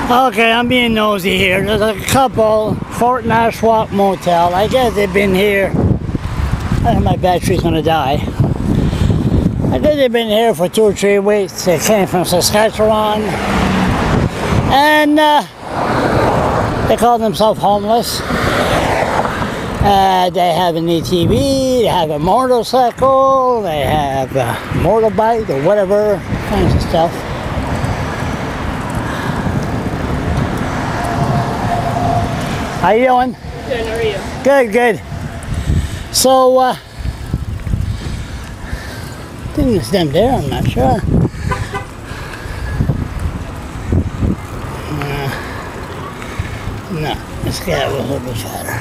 Okay, I'm being nosy here. There's a couple, Fort Nashwauk Motel. I guess they've been here. I think my battery's gonna die. I guess they've been here for 2 or 3 weeks. They came from Saskatchewan. And they call themselves homeless. They have an ATV, they have a motorcycle, they have a motorbike or whatever kinds of stuff. How you doing? Good, how are you? Good, good. So, I think it's them there, I'm not sure. No, this guy was a little bit fatter.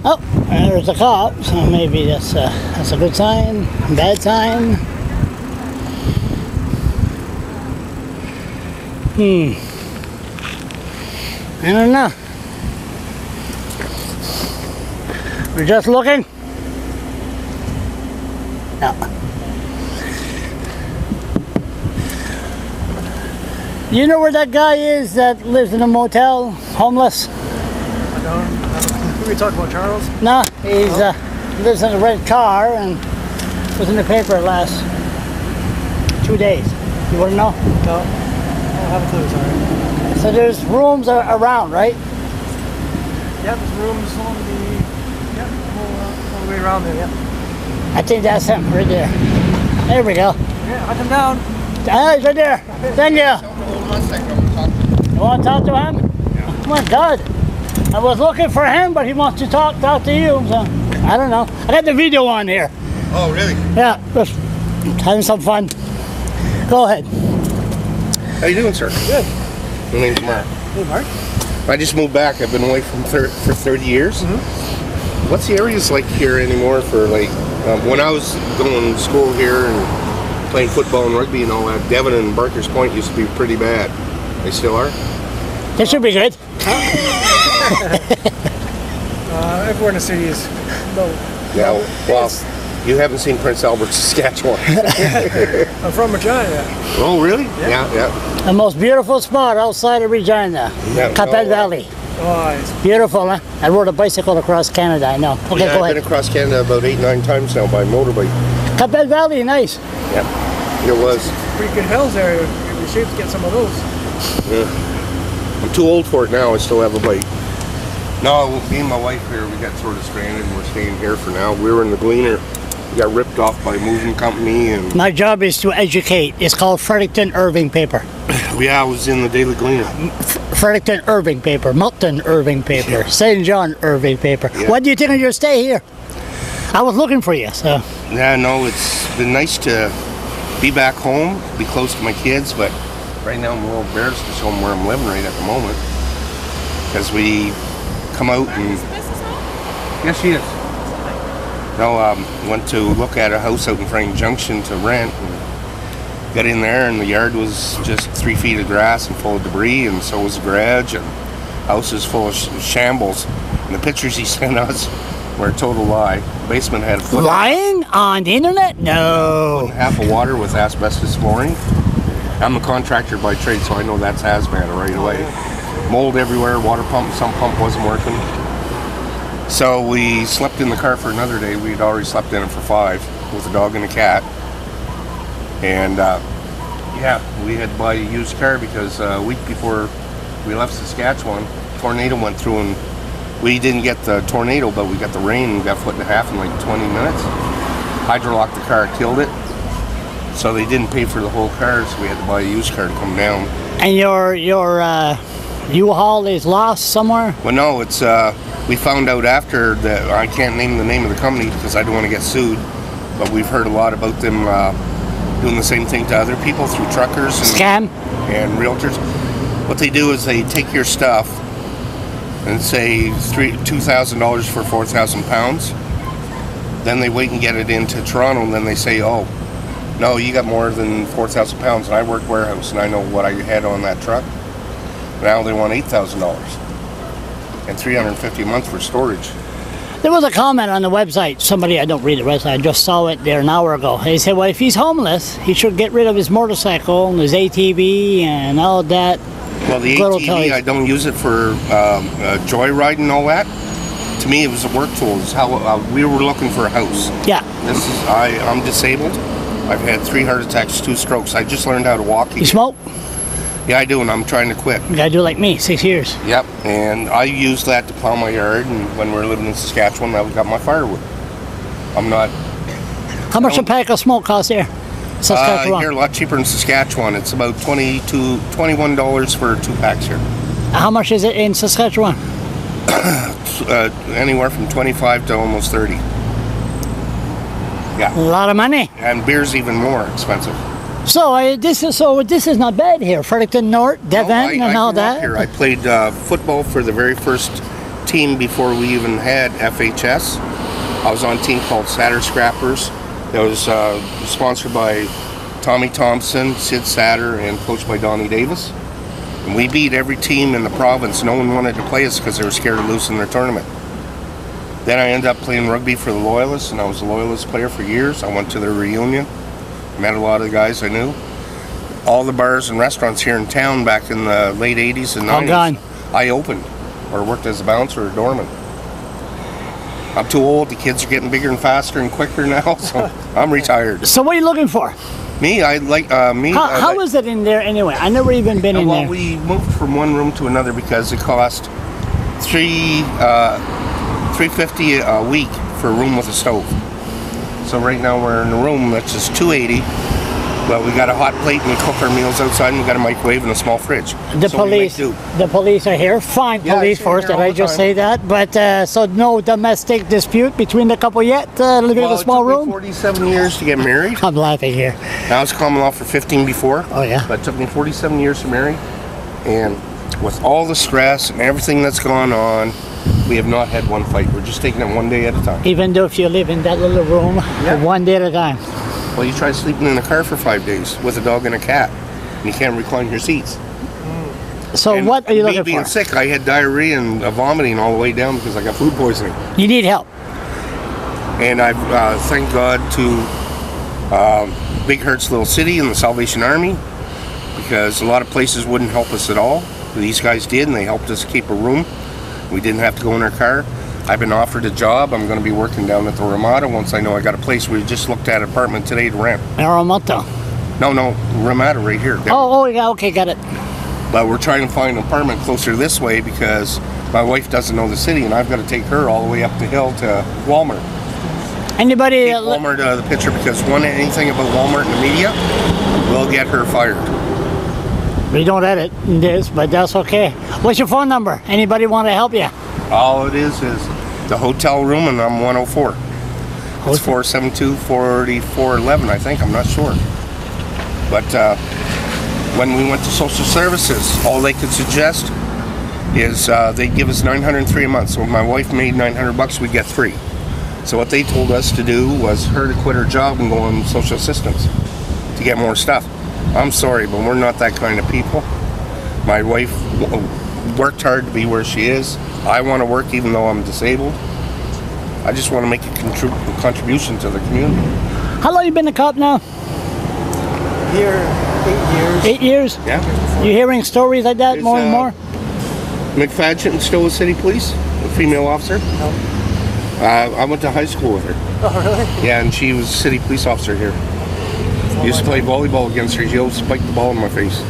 Oh, there's the cop, so maybe that's a good sign, bad sign. I don't know. We're just looking. No. You know where that guy is that lives in a motel, homeless? I don't. Who are we talking about, Charles? No, he's lives in a red car and was in the paper last 2 days. You wouldn't know? No. I don't have a clue, sorry. So there's rooms around, right? Yeah, there's rooms on the, all the way around there, yeah. I think that's him right there. There we go. Yeah, hunt him down. Ah, he's right there. Thank you. You want to talk to him? Yeah. Oh my God. I was looking for him, but he wants to talk to you. So I don't know. I got the video on here. Oh, really? Yeah, just having some fun. Go ahead. How you doing, sir? Good. My name's Mark. Hey, Mark. I just moved back. I've been away for 30 years. Mm-hmm. What's the areas like here anymore for like, when I was going to school here and playing football and rugby and all that, Devon and Barker's Point used to be pretty bad. They still are? They should be good. Everywhere in the city is low. Yeah, well, you haven't seen Prince Albert, Saskatchewan. I'm from Regina. Oh, really? Yeah. The most beautiful spot outside of Regina, Yeah, Capel Valley. Oh, it's Beautiful, huh? I rode a bicycle across Canada, I know. Okay, Yeah, go I've ahead. been across Canada about 8-9 times now by motorbike. Capel Valley, nice. Yeah, it was. pretty good hills there. It'd be safe to get some of those. Yeah. I'm too old for it now. I still have a bike. No, me and my wife here, we got sort of stranded and we're staying here for now. We were in the Gleaner. We got ripped off by a moving company and... My job is to educate. It's called Fredericton Irving paper. Yeah, I was in the Daily Gleaner. Fredericton Irving paper, Milton Irving paper, St. John Irving paper. Yeah. What do you think of your stay here? I was looking for you, so... Yeah, no, it's been nice to be back home, be close to my kids, but right now I'm a little embarrassed to show them where I'm living right at the moment. Because we come out and... Yes, she is. No, went to look at a house out in Fredericton Junction to rent. And got in there and the yard was just 3 feet of grass and full of debris, and so was the garage, and the house is full of shambles. And the pictures he sent us were a total lie. The basement had a foot Lying on the internet? No. and half of water with asbestos flooring. I'm a contractor by trade, so I know that's hazmat right away. Mold everywhere, water pump, some pump wasn't working. So we slept in the car for another day. We'd already slept in it for 5 with a dog and a cat. And yeah, we had to buy a used car because a week before we left Saskatchewan, a tornado went through, and we didn't get the tornado, but we got the rain and got 1.5 feet in like 20 minutes. Hydrolocked the car, killed it. So they didn't pay for the whole car, so we had to buy a used car to come down. And your U-Haul is lost somewhere? Well, no, it's we found out after that. I can't name the name of the company because I don't want to get sued, but we've heard a lot about them doing the same thing to other people through truckers and Scam? And realtors. What they do is they take your stuff and say $2,000 for 4,000 pounds. Then they wait and get it into Toronto, and then they say, oh, no, you got more than 4,000 pounds, and I work warehouse, and I know what I had on that truck. Now they want $8,000 and $350 a month for storage. There was a comment on the website. Somebody, I don't read the website, I just saw it there an hour ago. They said, well, if he's homeless, he should get rid of his motorcycle and his ATV and all that. Well, the ATV, I don't use it for joyriding and all that. To me, it was a work tool. It's how we were looking for a house. Yeah. I'm disabled. I've had 3 heart attacks, 2 strokes. I just learned how to walk again. You smoke? Yeah, I do, and I'm trying to quit. You gotta do like me, 6 years. Yep, and I used that to plow my yard, and when we were living in Saskatchewan, I got my firewood. I'm not... How much a pack of smoke costs there? Saskatchewan? Here, a lot cheaper in Saskatchewan. It's about $21 for 2 packs here. How much is it in Saskatchewan? Anywhere from 25 to almost 30. Yeah. A lot of money. And beer's even more expensive. So this is not bad here. Fredericton North, Devon, and all that. Here. I played football for the very first team before we even had FHS. I was on a team called Satter Scrappers. It was sponsored by Tommy Thompson, Sid Satter, and coached by Donnie Davis. And we beat every team in the province. No one wanted to play us because they were scared of losing their tournament. Then I ended up playing rugby for the Loyalists, and I was a Loyalist player for years. I went to their reunion, met a lot of the guys I knew. All the bars and restaurants here in town back in the late 80s and 90s, all gone. I opened or worked as a bouncer or doorman. I'm too old. The kids are getting bigger and faster and quicker now, so I'm retired. So what are you looking for? Me, I like me. How is it in there anyway? I never even been in there. Well, we moved from one room to another because it cost $350 a week for a room with a stove. So right now we're in a room that's just $280, but we got a hot plate and we cook our meals outside, and we got a microwave and a small fridge. The police are here. Fine, yeah, police force. Did I just say that? But so no domestic dispute between the couple yet? Living in a small room. It took me 47 years to get married. I'm laughing here. I was common law for 15 before. Oh yeah. But it took me 47 years to marry, and with all the stress and everything that's gone on, we have not had one fight. We're just taking it one day at a time. Even though if you live in that little room, yeah. One day at a time. Well, you try sleeping in a car for 5 days with a dog and a cat, and you can't recline your seats. So and what are you looking for? Being sick, I had diarrhea and vomiting all the way down because I got food poisoning. You need help. And I thank God to Big Hearts Little City and the Salvation Army, because a lot of places wouldn't help us at all. These guys did, and they helped us keep a room. We didn't have to go in our car. I've been offered a job. I'm going to be working down at the Ramada once I know I got a place. We just looked at an apartment today to rent. Ramada? No, Ramada right here. Oh, yeah, okay, got it. But we're trying to find an apartment closer this way because my wife doesn't know the city, and I've got to take her all the way up the hill to Walmart. Anybody? Keep Walmart out of the picture, because anything about Walmart in the media will get her fired. We don't edit this, but that's okay. What's your phone number? Anybody want to help you? All it is the hotel room, and I'm 104. It's 472-4411, I think. I'm not sure. But when we went to social services, all they could suggest is they'd give us $903 a month. So if my wife made $900, we'd get $3. So what they told us to do was her to quit her job and go on social assistance to get more stuff. I'm sorry, but we're not that kind of people. My wife worked hard to be where she is. I want to work even though I'm disabled. I just want to make a contribution to the community. How long you been a cop now? Here, 8 years. 8 years? Yeah. You hearing stories like that more and more? McFadgen still with City Police, a female officer. No. I went to high school with her. Oh, really? Yeah, and she was a city police officer here. Used to play volleyball against her. She always spiked the ball in my face.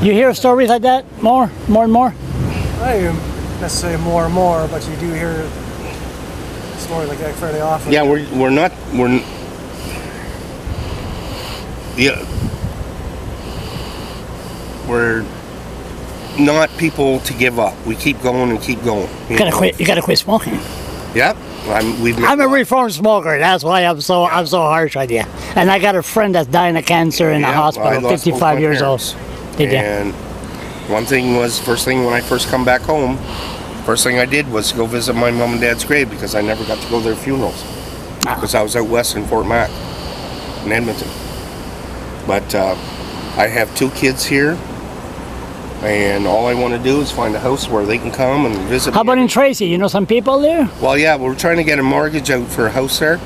You hear stories like that more and more? I am necessarily more and more, but you do hear stories like that fairly often. Yeah, we're not people to give up. We keep going and keep going. You gotta quit smoking. Yep. I'm a reformed smoker. That's why I'm so harsh on you. And I got a friend that's dying of cancer in the hospital, 55 years old. And one thing was, first thing when I first come back home, first thing I did was go visit my mom and dad's grave, because I never got to go to their funerals because I was out west in Fort Mac in Edmonton. But I have 2 kids here, And all I want to do is find a house where they can come and visit. How about in Tracy? You know some people there? Well, yeah, we're trying to get a mortgage out for a house there,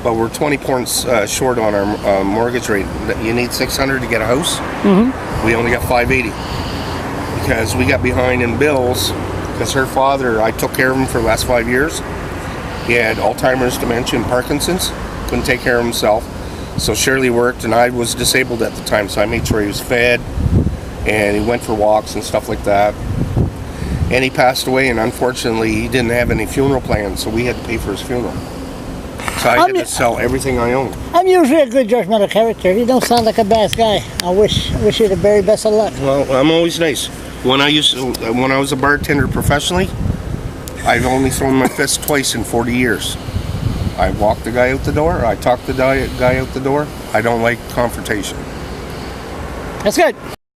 but we're 20 points short on our mortgage rate. You need 600 to get a house. We only got 580 because we got behind in bills because her father, I took care of him for the last 5 years. He had Alzheimer's, dementia, and Parkinson's. Couldn't take care of himself. So Shirley worked, and I was disabled at the time, so I made sure he was fed, and he went for walks and stuff like that. And he passed away, and unfortunately, he didn't have any funeral plans, so we had to pay for his funeral. So I had to sell everything I owned. I'm usually a good judgment of character. You don't sound like a bad guy. I wish you the very best of luck. Well, I'm always nice. When I was a bartender professionally, I've only thrown my fist twice in 40 years. I walked the guy out the door. I talked the guy out the door. I don't like confrontation. That's good.